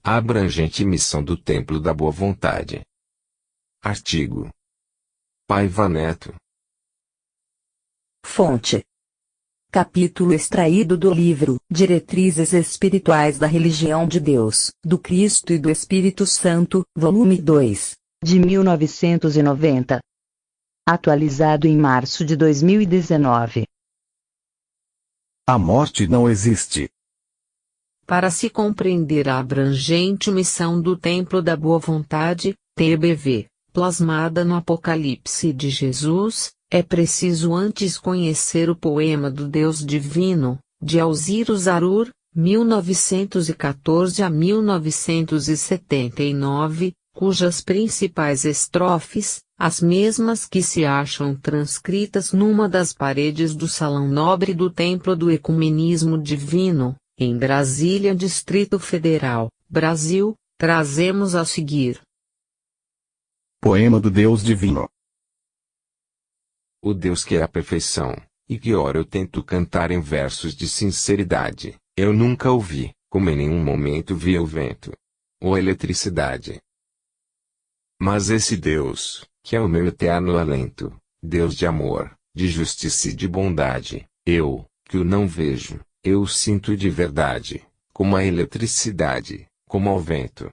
A abrangente missão do Templo da Boa Vontade. Artigo. Paiva Neto. Fonte. Capítulo extraído do livro Diretrizes Espirituais da Religião de Deus, do Cristo e do Espírito Santo, volume 2, de 1990. Atualizado em março de 2019. A morte não existe. Para se compreender a abrangente missão do Templo da Boa Vontade, TBV, plasmada no Apocalipse de Jesus, é preciso antes conhecer o poema do Deus Divino, de Alciro Zarur, 1914 a 1979, cujas principais estrofes, as mesmas que se acham transcritas numa das paredes do Salão Nobre do Templo do Ecumenismo Divino, em Brasília, Distrito Federal, Brasil, trazemos a seguir. Poema do Deus Divino. O Deus que é a perfeição, e que ora eu tento cantar em versos de sinceridade, eu nunca ouvi, como em nenhum momento vi o vento ou a eletricidade. Mas esse Deus, que é o meu eterno alento, Deus de amor, de justiça e de bondade, eu, que o não vejo, eu o sinto de verdade, como a eletricidade, como ao vento.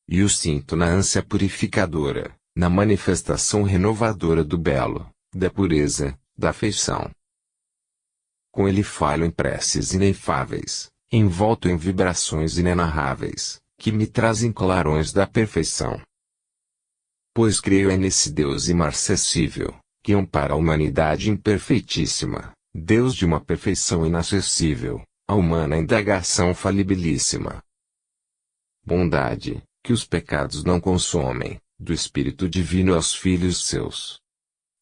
E o sinto na ânsia purificadora, na manifestação renovadora do belo, da pureza, da afeição. Com ele falho em preces inefáveis, envolto em vibrações inenarráveis, que me trazem clarões da perfeição. Pois creio nesse Deus imarcessível, que ampara a humanidade imperfeitíssima, Deus de uma perfeição inacessível, a humana indagação falibilíssima. Bondade, que os pecados não consomem, do Espírito Divino aos filhos seus.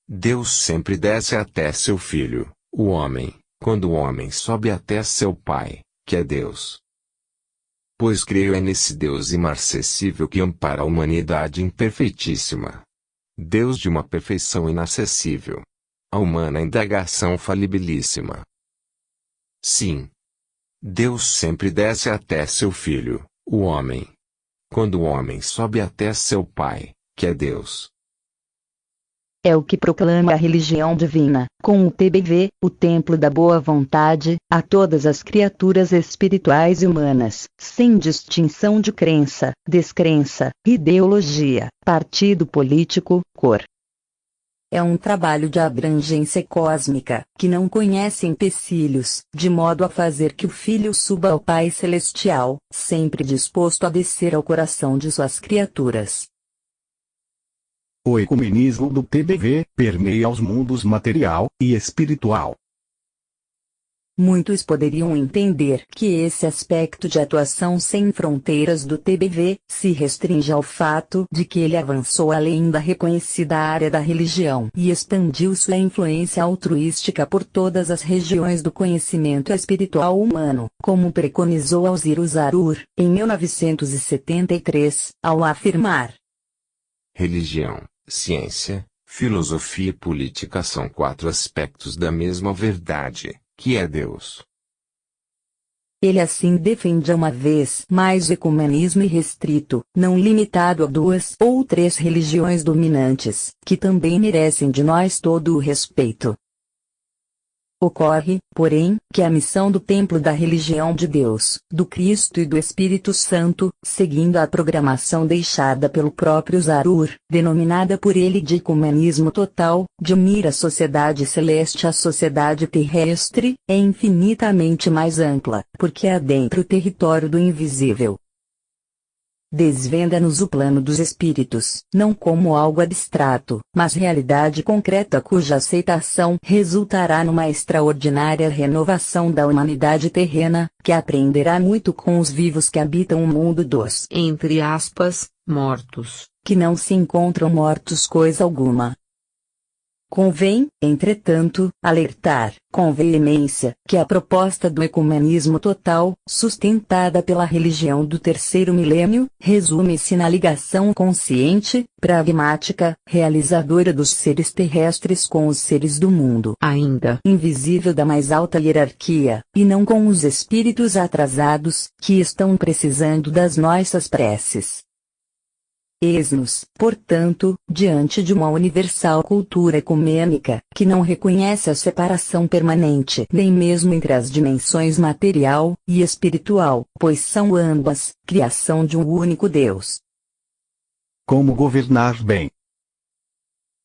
Deus sempre desce até seu Filho, o homem, quando o homem sobe até seu Pai, que é Deus. Pois creio nesse Deus imarcessível que ampara a humanidade imperfeitíssima. Deus de uma perfeição inacessível. A humana indagação falibilíssima. Sim. Deus sempre desce até seu Filho, o homem. Quando o homem sobe até seu Pai, que é Deus. É o que proclama a religião divina, com o TBV, o Templo da Boa Vontade, a todas as criaturas espirituais e humanas, sem distinção de crença, descrença, ideologia, partido político, cor. É um trabalho de abrangência cósmica, que não conhece empecilhos, de modo a fazer que o Filho suba ao Pai Celestial, sempre disposto a descer ao coração de suas criaturas. O ecumenismo do TBV permeia os mundos material e espiritual. Muitos poderiam entender que esse aspecto de atuação sem fronteiras do TBV se restringe ao fato de que ele avançou além da reconhecida área da religião e expandiu sua influência altruística por todas as regiões do conhecimento espiritual humano, como preconizou Alciro Zarur, em 1973, ao afirmar: Religião, ciência, filosofia e política são quatro aspectos da mesma verdade, que é Deus. Ele assim defende uma vez mais o ecumenismo irrestrito, não limitado a duas ou três religiões dominantes, que também merecem de nós todo o respeito. Ocorre, porém, que a missão do Templo da Religião de Deus, do Cristo e do Espírito Santo, seguindo a programação deixada pelo próprio Zarur, denominada por ele de ecumenismo total, de unir a sociedade celeste à sociedade terrestre, é infinitamente mais ampla, porque adentra o território do invisível. Desvenda-nos o plano dos espíritos, não como algo abstrato, mas realidade concreta cuja aceitação resultará numa extraordinária renovação da humanidade terrena, que aprenderá muito com os vivos que habitam o mundo dos, entre aspas, mortos. Que não se encontram mortos coisa alguma. Convém, entretanto, alertar, com veemência, que a proposta do ecumenismo total, sustentada pela religião do terceiro milênio, resume-se na ligação consciente, pragmática, realizadora dos seres terrestres com os seres do mundo ainda invisível da mais alta hierarquia, e não com os espíritos atrasados, que estão precisando das nossas preces. Eis-nos, portanto, diante de uma universal cultura ecumênica, que não reconhece a separação permanente nem mesmo entre as dimensões material e espiritual, pois são ambas, criação de um único Deus. Como governar bem?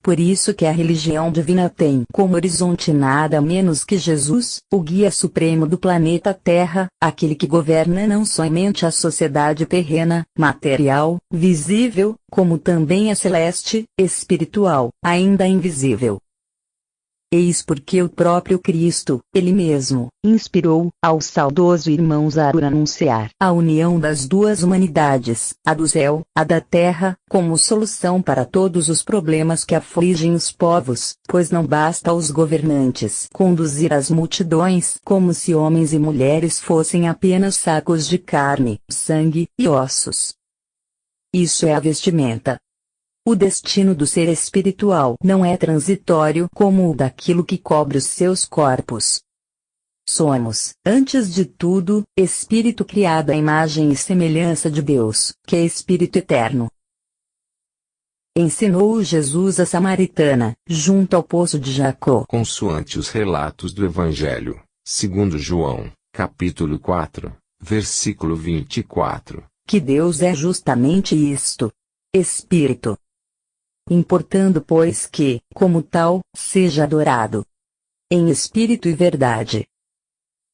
Por isso que a religião divina tem como horizonte nada menos que Jesus, o guia supremo do planeta Terra, aquele que governa não somente a sociedade terrena, material, visível, como também a celeste, espiritual, ainda invisível. Eis porque o próprio Cristo, Ele mesmo, inspirou, ao saudoso irmão Zaru anunciar a união das duas humanidades, a do céu, a da terra, como solução para todos os problemas que afligem os povos, pois não basta aos governantes conduzir as multidões como se homens e mulheres fossem apenas sacos de carne, sangue e ossos. Isso é a vestimenta. O destino do ser espiritual não é transitório como o daquilo que cobre os seus corpos. Somos, antes de tudo, espírito criado à imagem e semelhança de Deus, que é espírito eterno. Ensinou Jesus a samaritana, junto ao poço de Jacó. Consoante os relatos do Evangelho, segundo João, capítulo 4, versículo 24. Que Deus é justamente isto: Espírito. Importando, pois, que, como tal, seja adorado em espírito e verdade.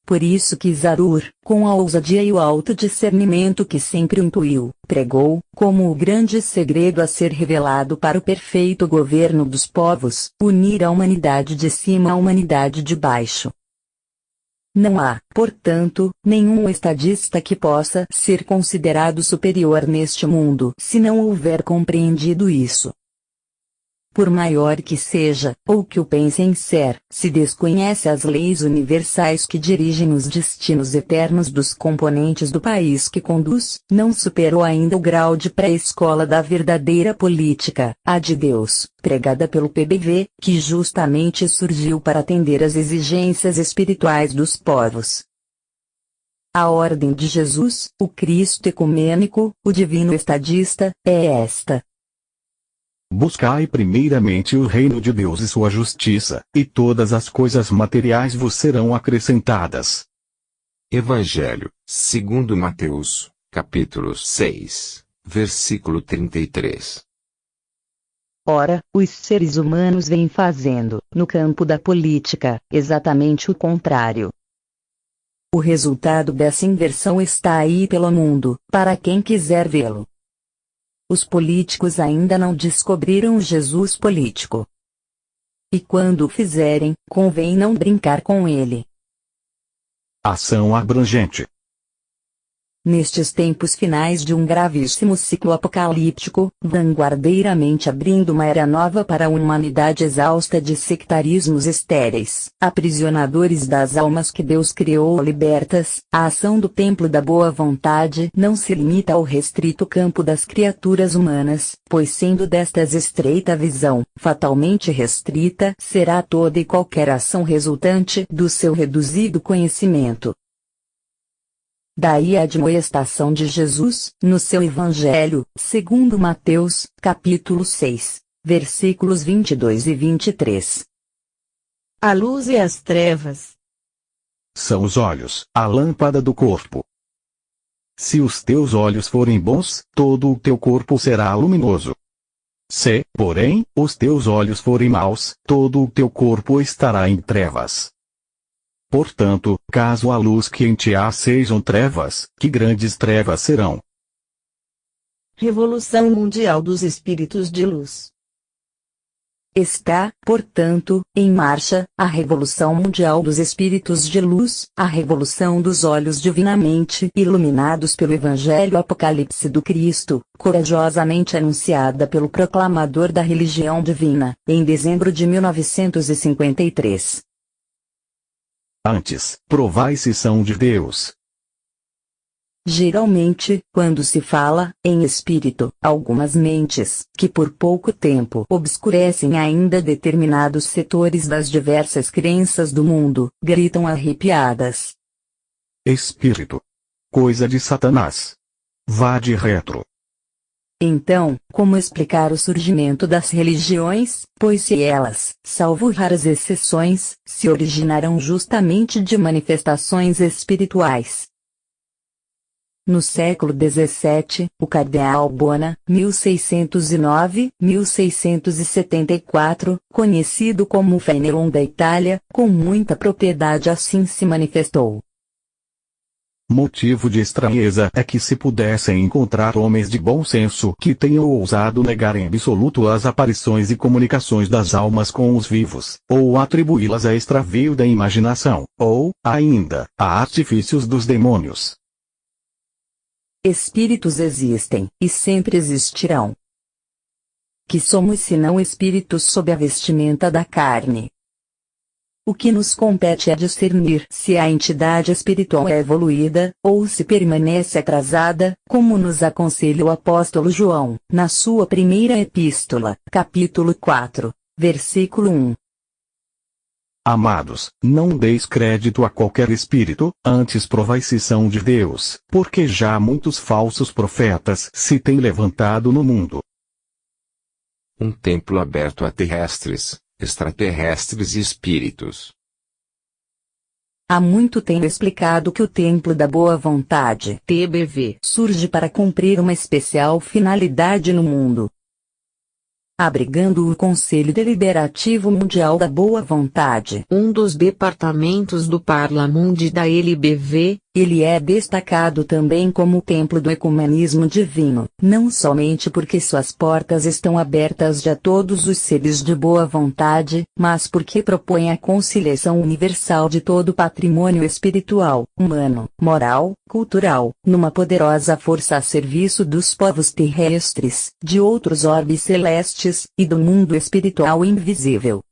Por isso que Zarur, com a ousadia e o alto discernimento que sempre intuiu, pregou, como o grande segredo a ser revelado para o perfeito governo dos povos, unir a humanidade de cima à humanidade de baixo. Não há, portanto, nenhum estadista que possa ser considerado superior neste mundo se não houver compreendido isso. Por maior que seja, ou que o pensem ser, se desconhece as leis universais que dirigem os destinos eternos dos componentes do país que conduz, não superou ainda o grau de pré-escola da verdadeira política, a de Deus, pregada pelo PBV, que justamente surgiu para atender às exigências espirituais dos povos. A ordem de Jesus, o Cristo ecumênico, o divino estadista, é esta: Buscai primeiramente o reino de Deus e sua justiça, e todas as coisas materiais vos serão acrescentadas. Evangelho, segundo Mateus, capítulo 6, versículo 33. Ora, os seres humanos vêm fazendo, no campo da política, exatamente o contrário. O resultado dessa inversão está aí pelo mundo, para quem quiser vê-lo. Os políticos ainda não descobriram o Jesus político. E quando o fizerem, convém não brincar com ele. Ação abrangente. Nestes tempos finais de um gravíssimo ciclo apocalíptico, vanguardeiramente abrindo uma era nova para a humanidade exausta de sectarismos estéreis, aprisionadores das almas que Deus criou libertas, a ação do templo da boa vontade não se limita ao restrito campo das criaturas humanas, pois sendo destas estreita visão, fatalmente restrita será toda e qualquer ação resultante do seu reduzido conhecimento. Daí a admoestação de Jesus, no seu Evangelho, segundo Mateus, capítulo 6, versículos 22 e 23. A luz e as trevas São os olhos, a lâmpada do corpo. Se os teus olhos forem bons, todo o teu corpo será luminoso. Se, porém, os teus olhos forem maus, todo o teu corpo estará em trevas. Portanto, caso a luz que em ti há sejam trevas, que grandes trevas serão. Revolução Mundial dos Espíritos de Luz. Está, portanto, em marcha, a Revolução Mundial dos Espíritos de Luz, a Revolução dos Olhos divinamente iluminados pelo Evangelho Apocalipse do Cristo, corajosamente anunciada pelo proclamador da religião divina, em dezembro de 1953. Antes, provai se são de Deus. Geralmente, quando se fala em espírito, algumas mentes, que por pouco tempo obscurecem ainda determinados setores das diversas crenças do mundo, gritam arrepiadas: Espírito. Coisa de Satanás. Vá de retro. Então, como explicar o surgimento das religiões, pois se elas, salvo raras exceções, se originaram justamente de manifestações espirituais? No século XVII, o cardeal Bona, 1609-1674, conhecido como Fenelon da Itália, com muita propriedade assim se manifestou. Motivo de estranheza é que se pudessem encontrar homens de bom senso que tenham ousado negar em absoluto as aparições e comunicações das almas com os vivos, ou atribuí-las a extravio da imaginação, ou, ainda, a artifícios dos demônios. Espíritos existem, e sempre existirão. Que somos senão espíritos sob a vestimenta da carne? O que nos compete é discernir se a entidade espiritual é evoluída, ou se permanece atrasada, como nos aconselha o apóstolo João, na sua primeira epístola, capítulo 4, versículo 1. Amados, não deis crédito a qualquer espírito, antes provai se são de Deus, porque já muitos falsos profetas se têm levantado no mundo. Um templo aberto a terrestres, extraterrestres e espíritos. Há muito tenho explicado que o Templo da Boa Vontade, TBV, surge para cumprir uma especial finalidade no mundo. Abrigando o Conselho Deliberativo Mundial da Boa Vontade, um dos departamentos do Parlamundi da LBV, ele é destacado também como o templo do ecumenismo divino, não somente porque suas portas estão abertas a todos os seres de boa vontade, mas porque propõe a conciliação universal de todo o patrimônio espiritual, humano, moral, cultural, numa poderosa força a serviço dos povos terrestres, de outros orbes celestes, e do mundo espiritual invisível.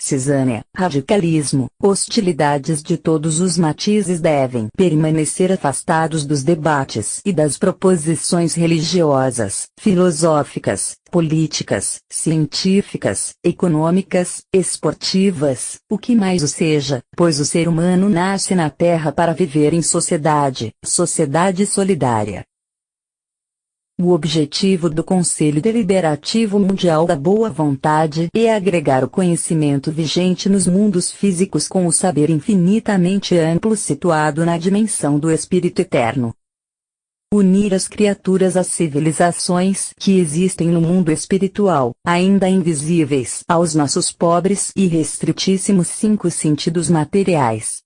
Cisânia, radicalismo, hostilidades de todos os matizes devem permanecer afastados dos debates e das proposições religiosas, filosóficas, políticas, científicas, econômicas, esportivas, o que mais o seja, pois o ser humano nasce na Terra para viver em sociedade, sociedade solidária. O objetivo do Conselho Deliberativo Mundial da Boa Vontade é agregar o conhecimento vigente nos mundos físicos com o saber infinitamente amplo situado na dimensão do Espírito Eterno. Unir as criaturas às civilizações que existem no mundo espiritual, ainda invisíveis aos nossos pobres e restritíssimos 5 sentidos materiais.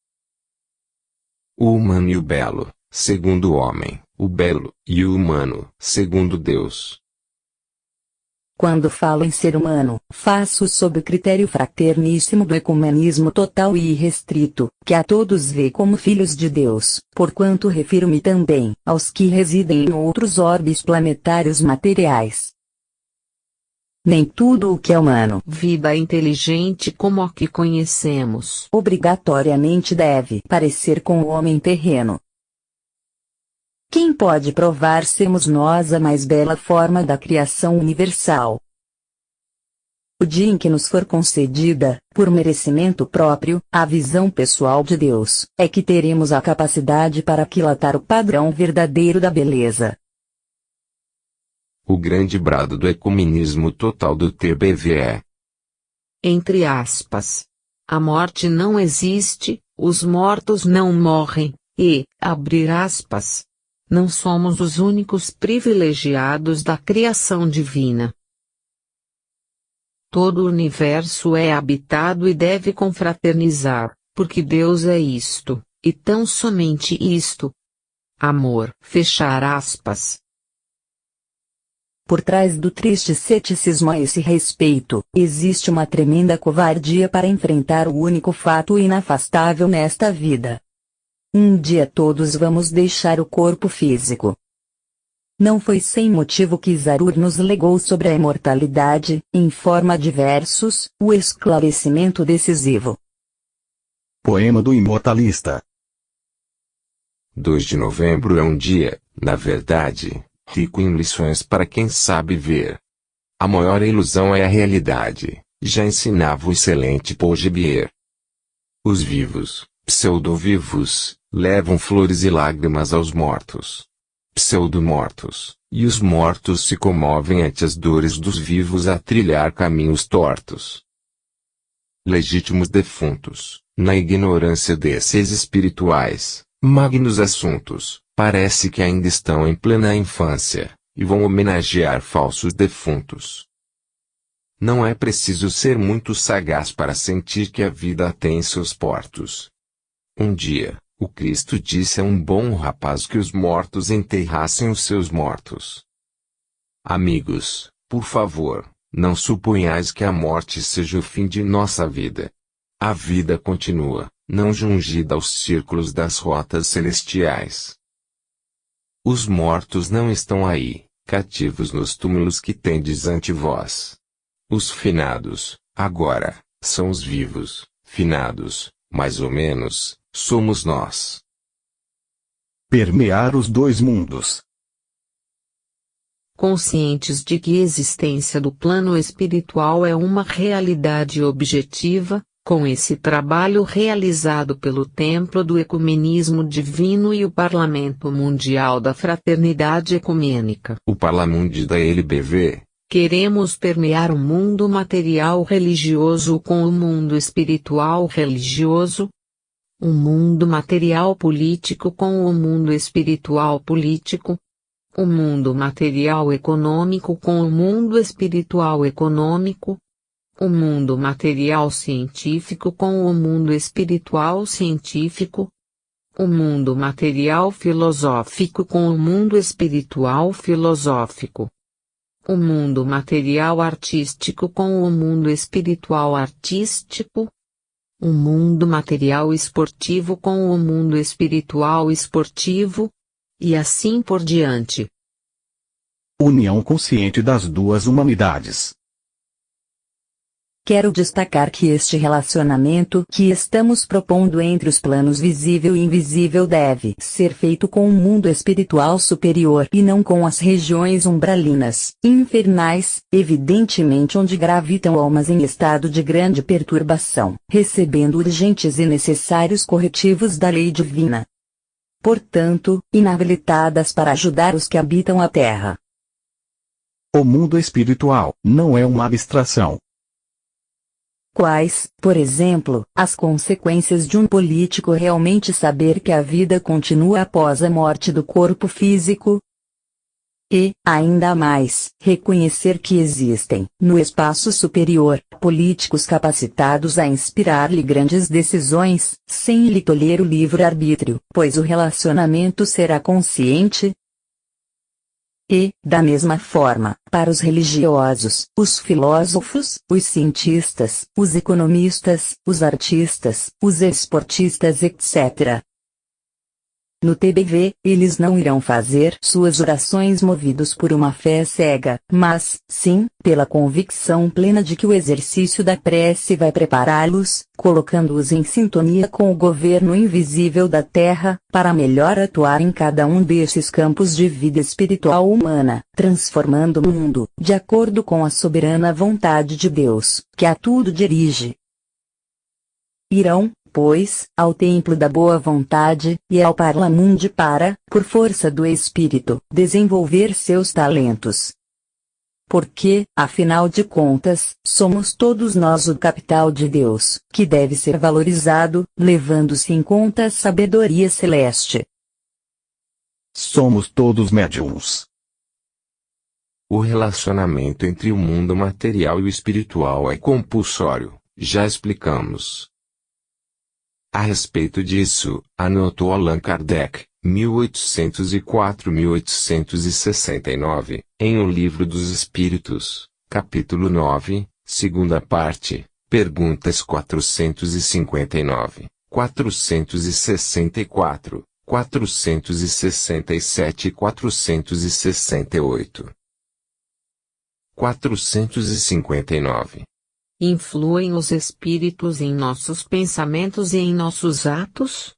O humano e o belo, segundo o homem, o belo e o humano, segundo Deus. Quando falo em ser humano, faço sob o critério fraterníssimo do ecumenismo total e irrestrito, que a todos vê como filhos de Deus, porquanto refiro-me também aos que residem em outros orbes planetários materiais. Nem tudo o que é humano, vida inteligente como a que conhecemos, obrigatoriamente deve parecer com o homem terreno. Quem pode provar sermos nós a mais bela forma da criação universal? O dia em que nos for concedida, por merecimento próprio, a visão pessoal de Deus, é que teremos a capacidade para aquilatar o padrão verdadeiro da beleza. O grande brado do ecumenismo total do TBV é: entre aspas, a morte não existe, os mortos não morrem, e, abrir aspas, não somos os únicos privilegiados da criação divina. Todo o universo é habitado e deve confraternizar, porque Deus é isto, e tão somente isto. Amor. Fechar aspas. Por trás do triste ceticismo a esse respeito, existe uma tremenda covardia para enfrentar o único fato inafastável nesta vida. Um dia todos vamos deixar o corpo físico. Não foi sem motivo que Zarur nos legou sobre a imortalidade, em forma de versos, o esclarecimento decisivo. Poema do Imortalista. 2 de novembro é um dia, na verdade, rico em lições para quem sabe ver. A maior ilusão é a realidade, já ensinava o excelente Paul Gibier. Os vivos, pseudo-vivos, levam flores e lágrimas aos mortos. Pseudo-mortos, e os mortos se comovem ante as dores dos vivos a trilhar caminhos tortos. Legítimos defuntos, na ignorância desses espirituais, magnos assuntos, parece que ainda estão em plena infância, e vão homenagear falsos defuntos. Não é preciso ser muito sagaz para sentir que a vida tem seus portos. Um dia, o Cristo disse a um bom rapaz que os mortos enterrassem os seus mortos. Amigos, por favor, não suponhais que a morte seja o fim de nossa vida. A vida continua, não jungida aos círculos das rotas celestiais. Os mortos não estão aí, cativos nos túmulos que tendes ante vós. Os finados, agora, são os vivos, finados, mais ou menos, somos nós. Permear os dois mundos. Conscientes de que a existência do plano espiritual é uma realidade objetiva, com esse trabalho realizado pelo Templo do Ecumenismo Divino e o Parlamento Mundial da Fraternidade Ecumênica, O Parlamundi da LBV, queremos permear o mundo material religioso com o mundo espiritual religioso, o mundo material político com o mundo espiritual político, o mundo material econômico com o mundo espiritual econômico, o mundo material científico com o mundo espiritual científico, o mundo material filosófico com o mundo espiritual filosófico, o mundo material artístico com o mundo espiritual artístico, o mundo material esportivo com o mundo espiritual esportivo, e assim por diante. União consciente das duas humanidades. Quero destacar que este relacionamento que estamos propondo entre os planos visível e invisível deve ser feito com o mundo espiritual superior e não com as regiões umbralinas, infernais, evidentemente onde gravitam almas em estado de grande perturbação, recebendo urgentes e necessários corretivos da lei divina. Portanto, inabilitadas para ajudar os que habitam a terra. O mundo espiritual não é uma abstração. Quais, por exemplo, as consequências de um político realmente saber que a vida continua após a morte do corpo físico? E, ainda mais, reconhecer que existem, no espaço superior, políticos capacitados a inspirar-lhe grandes decisões, sem lhe tolher o livre-arbítrio, pois o relacionamento será consciente? E, da mesma forma, para os religiosos, os filósofos, os cientistas, os economistas, os artistas, os esportistas etc. No TBV, eles não irão fazer suas orações movidos por uma fé cega, mas, sim, pela convicção plena de que o exercício da prece vai prepará-los, colocando-os em sintonia com o governo invisível da Terra, para melhor atuar em cada um desses campos de vida espiritual humana, transformando o mundo, de acordo com a soberana vontade de Deus, que a tudo dirige. Irão, pois, ao templo da boa vontade, e ao Parlamundi para, por força do Espírito, desenvolver seus talentos. Porque, afinal de contas, somos todos nós o capital de Deus, que deve ser valorizado, levando-se em conta a sabedoria celeste. Somos todos médiums. O relacionamento entre o mundo material e o espiritual é compulsório, já explicamos. A respeito disso, anotou Allan Kardec, 1804-1869, em O Livro dos Espíritos, capítulo 9, segunda parte, perguntas 459, 464, 467 e 468. 459. Influem os espíritos em nossos pensamentos e em nossos atos?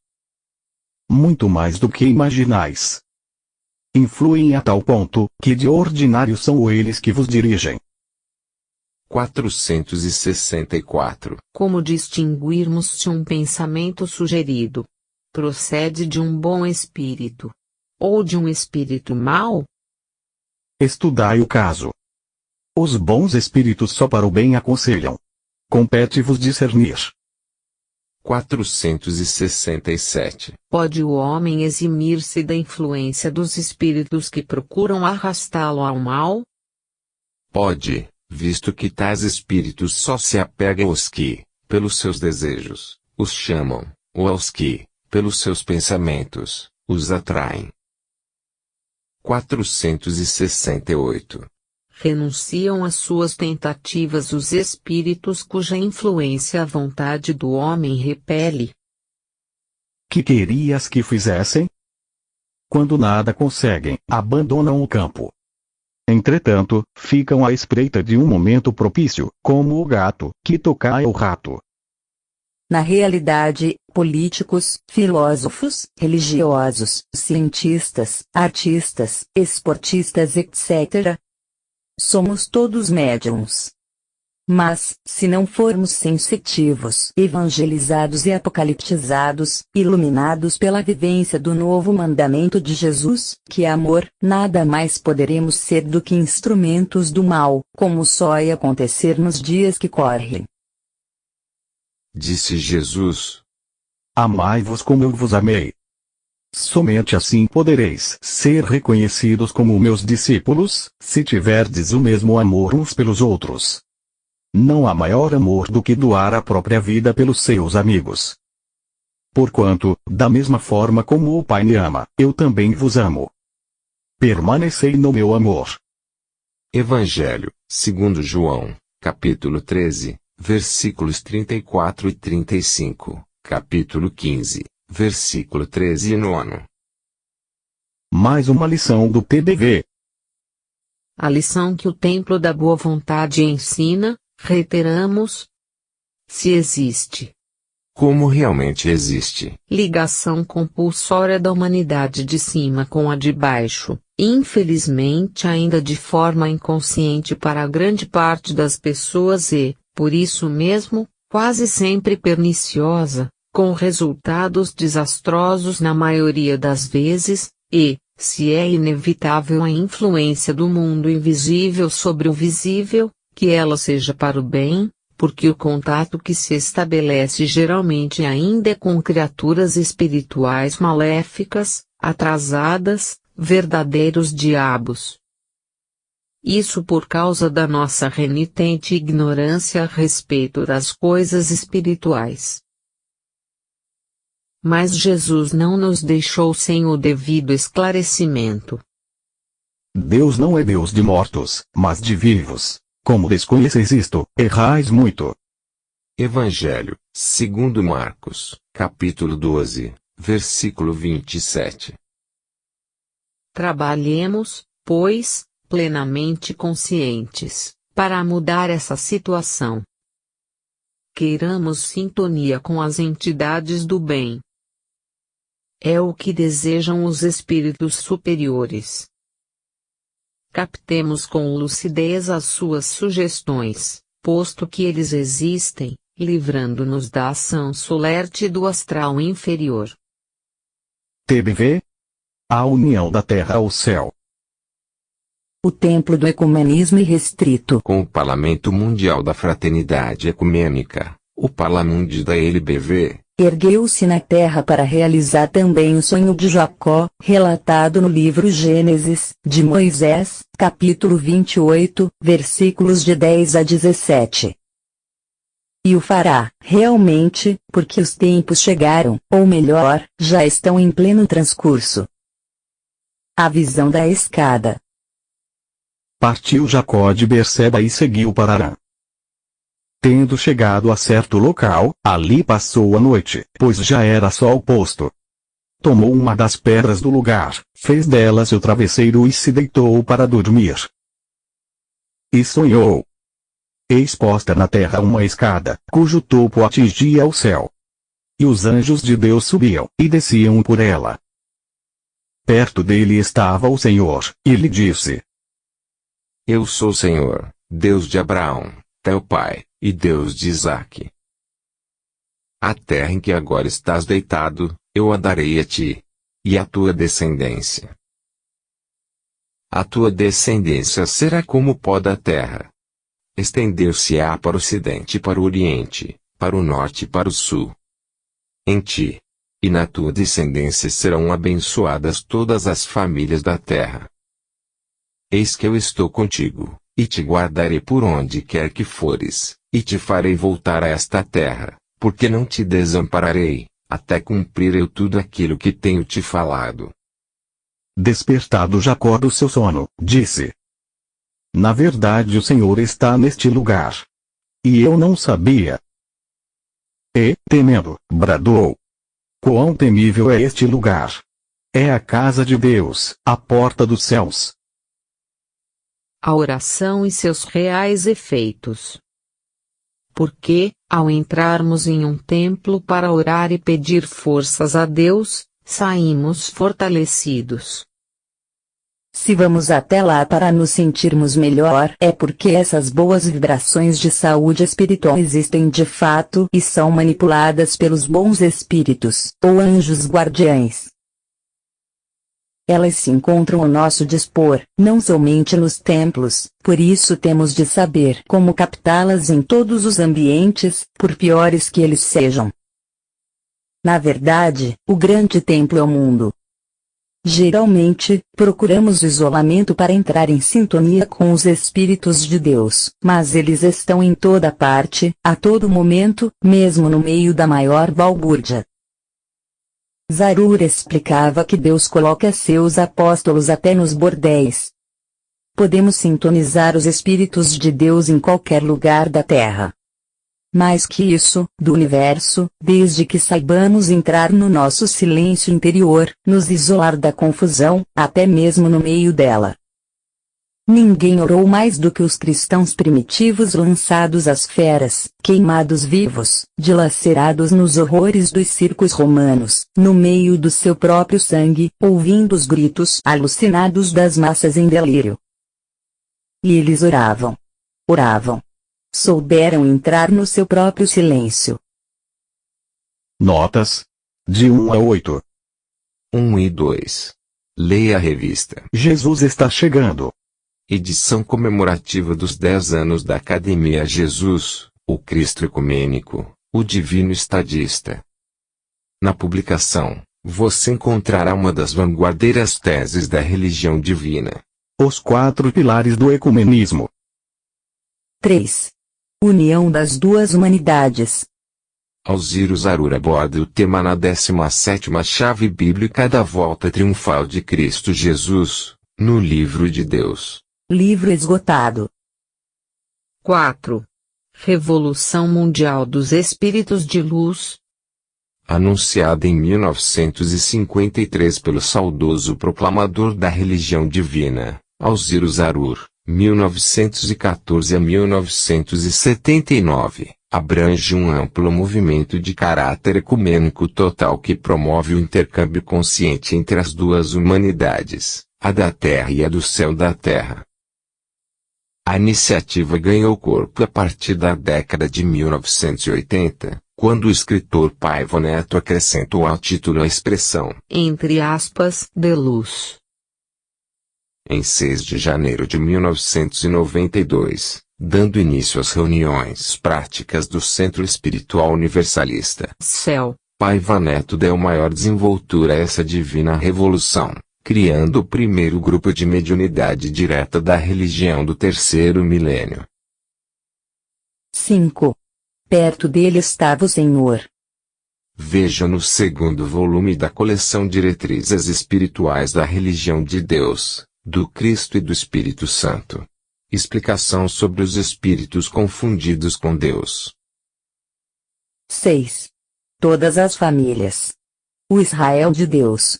Muito mais do que imaginais. Influem a tal ponto, que de ordinário são eles que vos dirigem. 464. Como distinguirmos se um pensamento sugerido procede de um bom espírito ou de um espírito mau? Estudai o caso. Os bons espíritos só para o bem aconselham. Compete-vos discernir. 467. Pode o homem eximir-se da influência dos espíritos que procuram arrastá-lo ao mal? Pode, visto que tais espíritos só se apegam aos que, pelos seus desejos, os chamam, ou aos que, pelos seus pensamentos, os atraem. 468. Renunciam às suas tentativas os espíritos cuja influência a vontade do homem repele. Que querias que fizessem? Quando nada conseguem, abandonam o campo. Entretanto, ficam à espreita de um momento propício, como o gato, que toca o rato. Na realidade, políticos, filósofos, religiosos, cientistas, artistas, esportistas, etc. somos todos médiums. Mas, se não formos sensitivos, evangelizados e apocaliptizados, iluminados pela vivência do novo mandamento de Jesus, que é amor, nada mais poderemos ser do que instrumentos do mal, como só ia acontecer nos dias que correm. Disse Jesus: Amai-vos como eu vos amei. Somente assim podereis ser reconhecidos como meus discípulos, se tiverdes o mesmo amor uns pelos outros. Não há maior amor do que doar a própria vida pelos seus amigos. Porquanto, da mesma forma como o Pai me ama, eu também vos amo. Permanecei no meu amor. Evangelho, segundo João, capítulo 13, versículos 34 e 35, capítulo 15, versículo 13 e 9. Mais uma lição do TBV. A lição que o Templo da Boa Vontade ensina, reiteramos: se existe, como realmente existe, ligação compulsória da humanidade de cima com a de baixo, infelizmente ainda de forma inconsciente para a grande parte das pessoas e, por isso mesmo, quase sempre perniciosa, com resultados desastrosos na maioria das vezes, e, se é inevitável a influência do mundo invisível sobre o visível, que ela seja para o bem, porque o contato que se estabelece geralmente ainda é com criaturas espirituais maléficas, atrasadas, verdadeiros diabos. Isso por causa da nossa renitente ignorância a respeito das coisas espirituais. Mas Jesus não nos deixou sem o devido esclarecimento. Deus não é Deus de mortos, mas de vivos. Como desconheceis isto, errais muito. Evangelho, segundo Marcos, capítulo 12, versículo 27. Trabalhemos, pois, plenamente conscientes, para mudar essa situação. Queiramos sintonia com as entidades do bem. É o que desejam os espíritos superiores. Captemos com lucidez as suas sugestões, posto que eles existem, livrando-nos da ação solerte do astral inferior. TBV. A união da terra ao céu. O templo do ecumenismo irrestrito. Com o Parlamento Mundial da Fraternidade Ecumênica, o Parlamundi da LBV, ergueu-se na terra para realizar também o sonho de Jacó, relatado no livro Gênesis, de Moisés, capítulo 28, versículos de 10 a 17. E o fará, realmente, porque os tempos chegaram, ou melhor, já estão em pleno transcurso. A visão da escada. Partiu Jacó de Berseba e seguiu para Harã. Tendo chegado a certo local, ali passou a noite, pois já era sol posto. Tomou uma das pedras do lugar, fez dela seu travesseiro e se deitou para dormir. E sonhou. Eis posta na terra uma escada, cujo topo atingia o céu. E os anjos de Deus subiam e desciam por ela. Perto dele estava o Senhor, e lhe disse: Eu sou o Senhor, Deus de Abraão, teu pai, e Deus de Isaque. A terra em que agora estás deitado, eu a darei a ti, e à tua descendência. A tua descendência será como o pó da terra. Estender-se-á para o ocidente e para o oriente, para o norte e para o sul. Em ti e na tua descendência serão abençoadas todas as famílias da terra. Eis que eu estou contigo, e te guardarei por onde quer que fores, e te farei voltar a esta terra, porque não te desampararei, até cumprir eu tudo aquilo que tenho te falado. Despertado Jacó do seu sono, disse: Na verdade o Senhor está neste lugar. E eu não sabia. E, temendo, bradou: Quão temível é este lugar! É a casa de Deus, a porta dos céus. A oração e seus reais efeitos. Porque, ao entrarmos em um templo para orar e pedir forças a Deus, saímos fortalecidos. Se vamos até lá para nos sentirmos melhor, é porque essas boas vibrações de saúde espiritual existem de fato e são manipuladas pelos bons espíritos, ou anjos guardiães. Elas se encontram ao nosso dispor, não somente nos templos, por isso temos de saber como captá-las em todos os ambientes, por piores que eles sejam. Na verdade, o grande templo é o mundo. Geralmente, procuramos o isolamento para entrar em sintonia com os Espíritos de Deus, mas eles estão em toda parte, a todo momento, mesmo no meio da maior balbúrdia. Zarur explicava que Deus coloca seus apóstolos até nos bordéis. Podemos sintonizar os Espíritos de Deus em qualquer lugar da Terra. Mais que isso, do universo, desde que saibamos entrar no nosso silêncio interior, nos isolar da confusão, até mesmo no meio dela. Ninguém orou mais do que os cristãos primitivos lançados às feras, queimados vivos, dilacerados nos horrores dos circos romanos, no meio do seu próprio sangue, ouvindo os gritos alucinados das massas em delírio. E eles oravam. Oravam. Souberam entrar no seu próprio silêncio. Notas. De 1 a 8. 1 e 2. Leia a revista. Jesus está chegando. Edição comemorativa dos 10 anos da Academia Jesus, o Cristo Ecumênico, o Divino Estadista. Na publicação, você encontrará uma das vanguardeiras teses da religião divina. Os 4 pilares do ecumenismo. 3. União das duas humanidades. Alziro Zarur aborda o tema na 17ª chave bíblica da volta triunfal de Cristo Jesus, no Livro de Deus. Livro esgotado. 4. Revolução Mundial dos Espíritos de Luz. Anunciada em 1953 pelo saudoso proclamador da religião divina, Alziro Zarur, 1914 a 1979, abrange um amplo movimento de caráter ecumênico total que promove o intercâmbio consciente entre as duas humanidades, a da Terra e a do céu da Terra. A iniciativa ganhou corpo a partir da década de 1980, quando o escritor Paiva Neto acrescentou ao título a expressão, entre aspas, de luz. Em 6 de janeiro de 1992, dando início às reuniões práticas do Centro Espiritual Universalista, Céu, Paiva Neto deu maior desenvoltura a essa divina revolução, criando o primeiro grupo de mediunidade direta da religião do terceiro milênio. 5. Perto dele estava o Senhor. Veja no segundo volume da coleção Diretrizes Espirituais da Religião de Deus, do Cristo e do Espírito Santo. Explicação sobre os espíritos confundidos com Deus. 6. Todas as famílias. O Israel de Deus.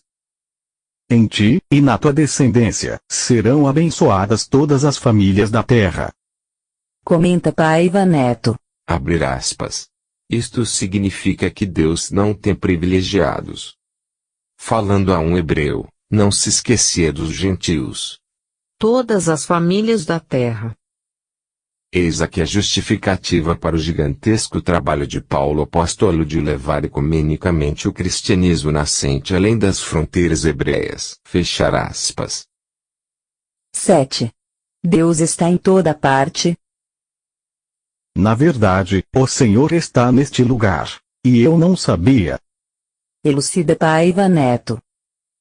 Em ti, e na tua descendência, serão abençoadas todas as famílias da terra. Comenta Paiva Neto. Abrir aspas. Isto significa que Deus não tem privilegiados. Falando a um hebreu, não se esquecia dos gentios. Todas as famílias da terra. Eis aqui a justificativa para o gigantesco trabalho de Paulo apóstolo de levar ecumenicamente o cristianismo nascente além das fronteiras hebreias. Fechar aspas. 7. Deus está em toda parte. Na verdade, o Senhor está neste lugar. E eu não sabia. Elucida Paiva Neto.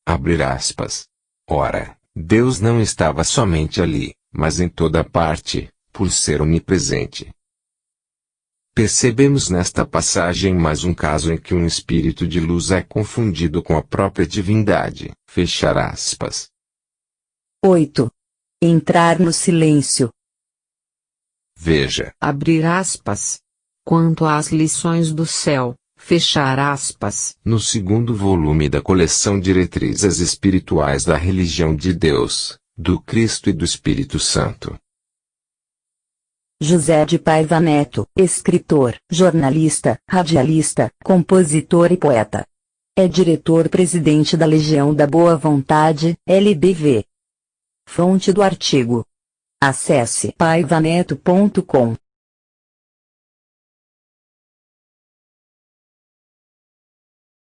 Abrir aspas. Ora, Deus não estava somente ali, mas em toda parte, por ser onipresente. Percebemos nesta passagem mais um caso em que um espírito de luz é confundido com a própria divindade. Fechar aspas. 8. Entrar no silêncio. Veja. Abrir aspas. Quanto às lições do céu, fechar aspas. No segundo volume da coleção Diretrizes Espirituais da Religião de Deus, do Cristo e do Espírito Santo. José de Paiva Neto, escritor, jornalista, radialista, compositor e poeta. É diretor-presidente da Legião da Boa Vontade, LBV. Fonte do artigo. Acesse paivaneto.com.